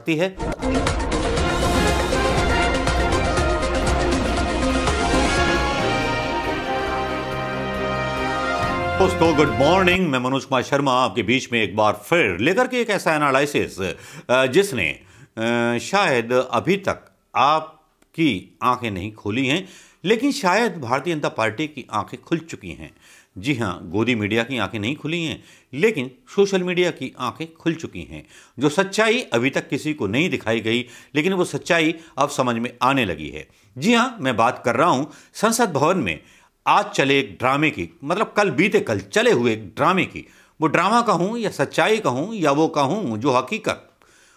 बढ़ती है। दोस्तों गुड मॉर्निंग, मैं मनोज कुमार शर्मा आपके बीच में एक बार फिर लेकर के एक ऐसा एनालिसिस जिसने शायद अभी तक आपकी आंखें नहीं खोली हैं, लेकिन शायद भारतीय जनता पार्टी की आंखें खुल चुकी हैं। जी हां, गोदी मीडिया की आंखें नहीं खुली हैं, लेकिन सोशल मीडिया की आंखें खुल चुकी हैं। जो सच्चाई अभी तक किसी को नहीं दिखाई गई, लेकिन वो सच्चाई अब समझ में आने लगी है। जी हां, मैं बात कर रहा हूं संसद भवन में आज चले एक ड्रामे की, मतलब कल चले हुए एक ड्रामे की। वो ड्रामा कहूं या सच्चाई कहूं या वो कहूं जो हकीकत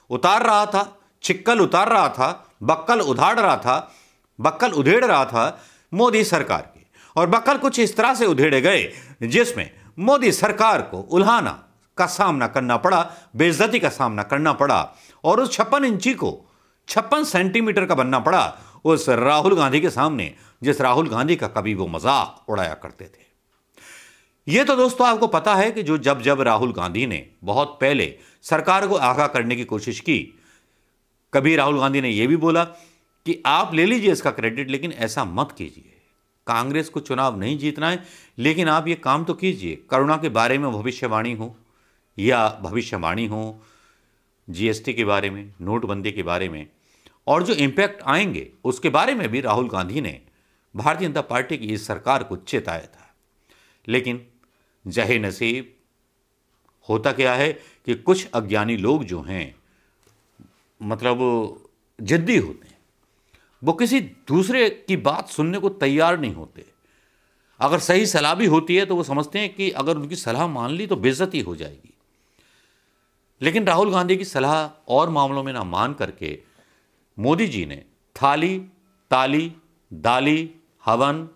उतार रहा था, चिक्कल उतार रहा था, बक्कल उधाड़ रहा था, बक्कल उधेड़ रहा था मोदी सरकार की। और बक्कल कुछ इस तरह से उधेड़े गए जिसमें मोदी सरकार को उल्हाना का सामना करना पड़ा, बेइज्जती का सामना करना पड़ा, और उस 56 इंची को 56 सेंटीमीटर का बनना पड़ा उस राहुल गांधी के सामने, जिस राहुल गांधी का कभी वो मजाक उड़ाया करते थे। यह तो दोस्तों आपको पता है कि जब राहुल गांधी ने बहुत पहले सरकार को आगाह करने की कोशिश की, कभी राहुल गांधी ने यह भी बोला कि आप ले लीजिए इसका क्रेडिट, लेकिन ऐसा मत कीजिए, कांग्रेस को चुनाव नहीं जीतना है, लेकिन आप ये काम तो कीजिए। करुणा के बारे में भविष्यवाणी हो या भविष्यवाणी हो, जीएसटी के बारे में, नोटबंदी के बारे में, और जो इंपैक्ट आएंगे उसके बारे में भी राहुल गांधी ने भारतीय जनता पार्टी की इस सरकार को चेताया था। लेकिन जहे नसीब, होता क्या है कि कुछ अज्ञानी लोग जो हैं, मतलब जिद्दी होते हैं, वो किसी दूसरे की बात सुनने को तैयार नहीं होते। अगर सही सलाह भी होती है तो वो समझते हैं कि अगर उनकी सलाह मान ली तो बेइज्जती हो जाएगी। लेकिन राहुल गांधी की सलाह और मामलों में ना मान करके मोदी जी ने थाली, ताली, दाली, हवन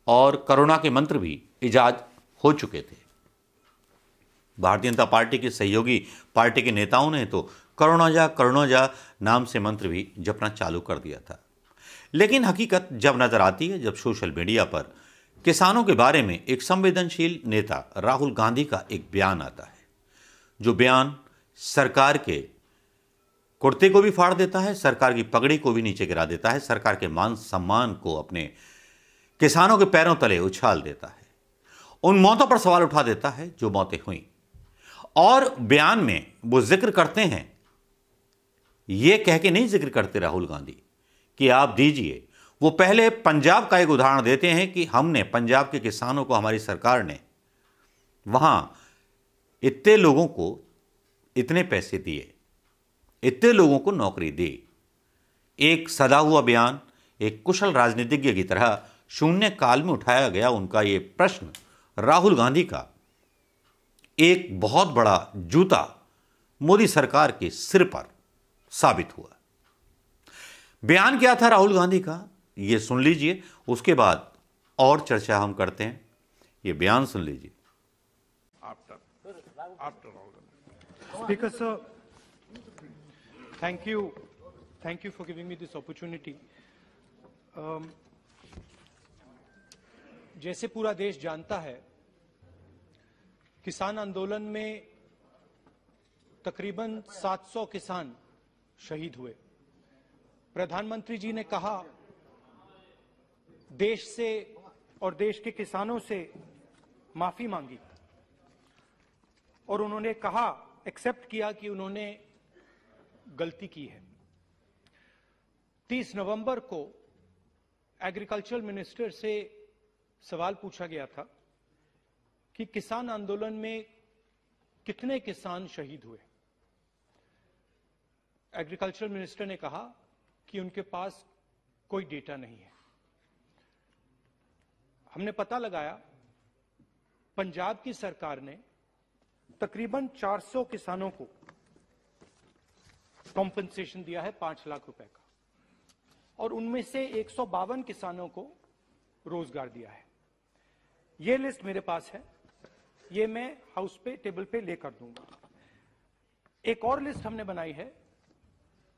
और करुणा के मंत्र भी इजाद हो चुके थे। भारतीय जनता पार्टी के सहयोगी पार्टी के नेताओं ने तो करुणा जा नाम से मंत्र भी जपना चालू कर दिया था। लेकिन हकीकत जब नजर आती है, जब सोशल मीडिया पर किसानों के बारे में एक संवेदनशील नेता राहुल गांधी का एक बयान आता है, जो बयान सरकार के कुर्ते को भी फाड़ देता है, सरकार की पगड़ी को भी नीचे गिरा देता है, सरकार के मान सम्मान को अपने किसानों के पैरों तले उछाल देता है, उन मौतों पर सवाल उठा देता है जो मौतें हुई। और बयान में वो जिक्र करते हैं, ये कह के नहीं जिक्र करते राहुल गांधी कि आप दीजिए, वो पहले पंजाब का एक उदाहरण देते हैं कि हमने पंजाब के किसानों को, हमारी सरकार ने वहां इतने लोगों को इतने पैसे दिए, इतने लोगों को नौकरी दी। एक सदा हुआ बयान, एक कुशल राजनीतिज्ञ की तरह शून्य काल में उठाया गया उनका ये प्रश्न राहुल गांधी का एक बहुत बड़ा जूता मोदी सरकार के सिर पर साबित हुआ। बयान क्या था राहुल गांधी का, ये सुन लीजिए, उसके बाद और चर्चा हम करते हैं। ये बयान सुन लीजिए। Speaker sir, thank you for giving me this opportunity. जैसे पूरा देश जानता है, किसान आंदोलन में तकरीबन 700 किसान शहीद हुए। प्रधानमंत्री जी ने कहा देश से और देश के किसानों से माफी मांगी, और उन्होंने कहा, एक्सेप्ट किया कि उन्होंने गलती की है। 30 नवंबर को एग्रीकल्चर मिनिस्टर से सवाल पूछा गया था कि किसान आंदोलन में कितने किसान शहीद हुए। एग्रीकल्चर मिनिस्टर ने कहा कि उनके पास कोई डेटा नहीं है। हमने पता लगाया, पंजाब की सरकार ने तकरीबन 400 किसानों को कॉम्पेंसेशन दिया है 5 लाख रुपए का, और उनमें से 152 किसानों को रोजगार दिया है। ये लिस्ट मेरे पास है, ये मैं हाउस पे टेबल पे लेकर दूंगा। एक और लिस्ट हमने बनाई है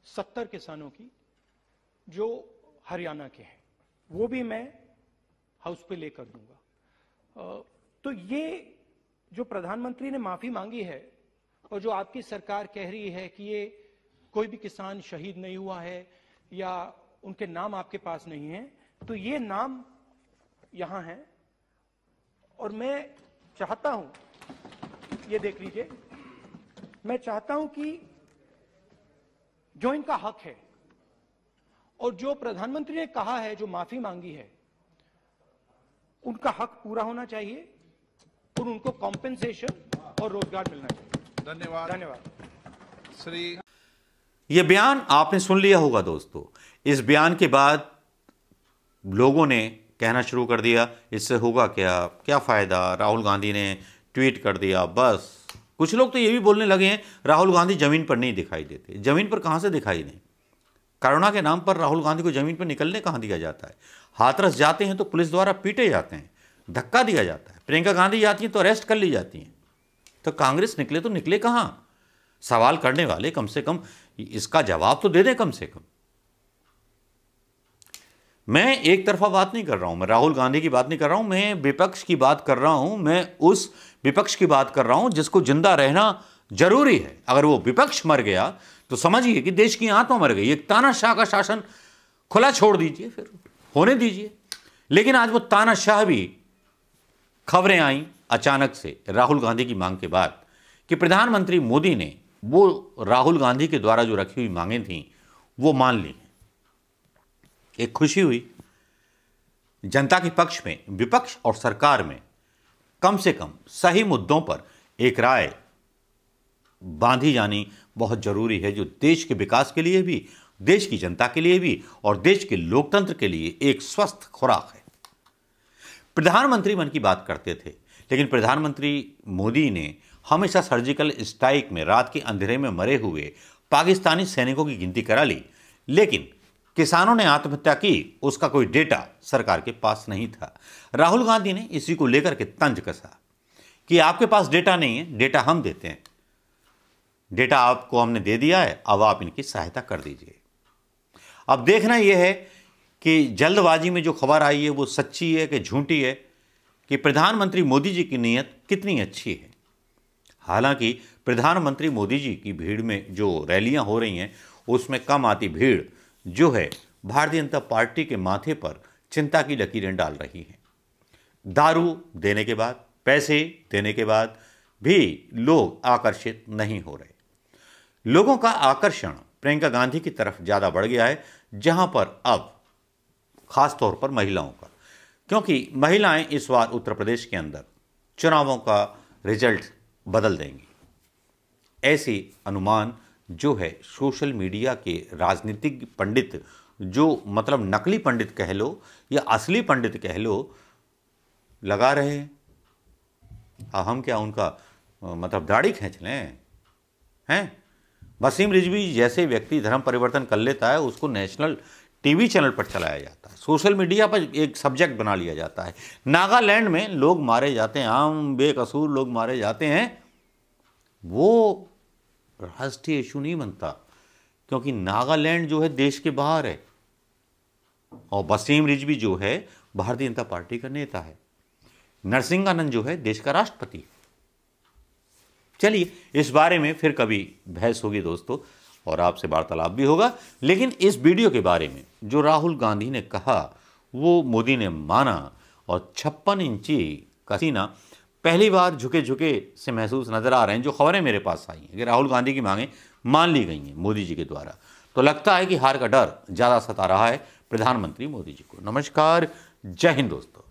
70 किसानों की जो हरियाणा के हैं, वो भी मैं हाउस पे लेकर दूंगा। तो ये जो प्रधानमंत्री ने माफी मांगी है और जो आपकी सरकार कह रही है कि ये कोई भी किसान शहीद नहीं हुआ है या उनके नाम आपके पास नहीं है, तो ये नाम यहां है। और मैं चाहता हूं, ये देख लीजिए, मैं चाहता हूं कि जो इनका हक है और जो प्रधानमंत्री ने कहा है, जो माफी मांगी है, उनका हक पूरा होना चाहिए और उनको कॉम्पेंसेशन और रोजगार मिलना चाहिए। धन्यवाद। धन्यवाद। श्री यह बयान आपने सुन लिया होगा दोस्तों। इस बयान के बाद लोगों ने कहना शुरू कर दिया, इससे होगा क्या, क्या फायदा, राहुल गांधी ने ट्वीट कर दिया बस। कुछ लोग तो ये भी बोलने लगे हैं राहुल गांधी जमीन पर नहीं दिखाई देते। जमीन पर कहां से दिखाई दें? करुणा के नाम पर राहुल गांधी को जमीन पर निकलने कहां दिया जाता है? हाथरस जाते हैं तो पुलिस द्वारा पीटे जाते हैं, धक्का दिया जाता है। प्रियंका गांधी जाती हैं तो अरेस्ट कर ली जाती हैं। तो कांग्रेस निकले तो निकले कहां? सवाल करने वाले कम से कम इसका जवाब तो दे दें कम से कम। मैं एक तरफा बात नहीं कर रहा हूं, मैं राहुल गांधी की बात नहीं कर रहा हूं, मैं विपक्ष की बात कर रहा हूं। मैं उस विपक्ष की बात कर रहा हूं जिसको जिंदा रहना जरूरी है। अगर वो विपक्ष मर गया तो समझिए कि देश की आत्मा मर गई। एक तानाशाह का शासन खुला छोड़ दीजिए, फिर होने दीजिए। लेकिन आज वो तानाशाह भी, खबरें आई अचानक से राहुल गांधी की मांग के बाद कि प्रधानमंत्री मोदी ने वो राहुल गांधी के द्वारा जो रखी हुई मांगें थीं वो मान ली। एक खुशी हुई जनता के पक्ष में, विपक्ष और सरकार में कम से कम सही मुद्दों पर एक राय बांधी जानी बहुत जरूरी है, जो देश के विकास के लिए भी, देश की जनता के लिए भी और देश के लोकतंत्र के लिए एक स्वस्थ खुराक है। प्रधानमंत्री मन की बात करते थे, लेकिन प्रधानमंत्री मोदी ने हमेशा सर्जिकल स्ट्राइक में रात के अंधेरे में मरे हुए पाकिस्तानी सैनिकों की गिनती करा ली, लेकिन किसानों ने आत्महत्या की उसका कोई डेटा सरकार के पास नहीं था। राहुल गांधी ने इसी को लेकर के तंज कसा कि आपके पास डेटा नहीं है, डेटा हम देते हैं, डेटा आपको हमने दे दिया है, अब आप इनकी सहायता कर दीजिए। अब देखना यह है कि जल्दबाजी में जो खबर आई है वो सच्ची है कि झूठी है, कि प्रधानमंत्री मोदी जी की नीयत कितनी अच्छी है। हालांकि प्रधानमंत्री मोदी जी की भीड़ में जो रैलियां हो रही हैं उसमें कम आती भीड़ जो है भारतीय जनता पार्टी के माथे पर चिंता की लकीरें डाल रही हैं। दारू देने के बाद, पैसे देने के बाद भी लोग आकर्षित नहीं हो रहे। लोगों का आकर्षण प्रियंका गांधी की तरफ ज़्यादा बढ़ गया है, जहां पर अब खास तौर पर महिलाओं का, क्योंकि महिलाएं इस बार उत्तर प्रदेश के अंदर चुनावों का रिजल्ट बदल देंगी। ऐसी अनुमान जो है सोशल मीडिया के राजनीतिक पंडित, जो मतलब नकली पंडित कह लो या असली पंडित कह लो, लगा रहे हैं। अब हम क्या उनका मतलब दाढ़ी खींच लें? हैं? वसीम रिजवी जैसे व्यक्ति धर्म परिवर्तन कर लेता है उसको नेशनल टीवी चैनल पर चलाया जाता है, सोशल मीडिया पर एक सब्जेक्ट बना लिया जाता है। नागालैंड में लोग मारे जाते हैं, आम बेकसूर लोग मारे जाते हैं, वो राष्ट्रीय इशू नहीं बनता, क्योंकि नागालैंड जो है देश के बाहर है और वसीम रिजवी जो है भारतीय जनता पार्टी का नेता है। नरसिंहानंद जो है देश का राष्ट्रपति। चलिए इस बारे में फिर कभी बहस होगी दोस्तों, और आपसे वार्तालाप भी होगा। लेकिन इस वीडियो के बारे में जो राहुल गांधी ने कहा वो मोदी ने माना, और 56 इंची का सीना पहली बार झुके झुके से महसूस नजर आ रहे हैं। जो खबरें मेरे पास आई हैं कि राहुल गांधी की मांगें मान ली गई हैं मोदी जी के द्वारा, तो लगता है कि हार का डर ज़्यादा सता रहा है प्रधानमंत्री मोदी जी को। नमस्कार, जय हिंद दोस्तों।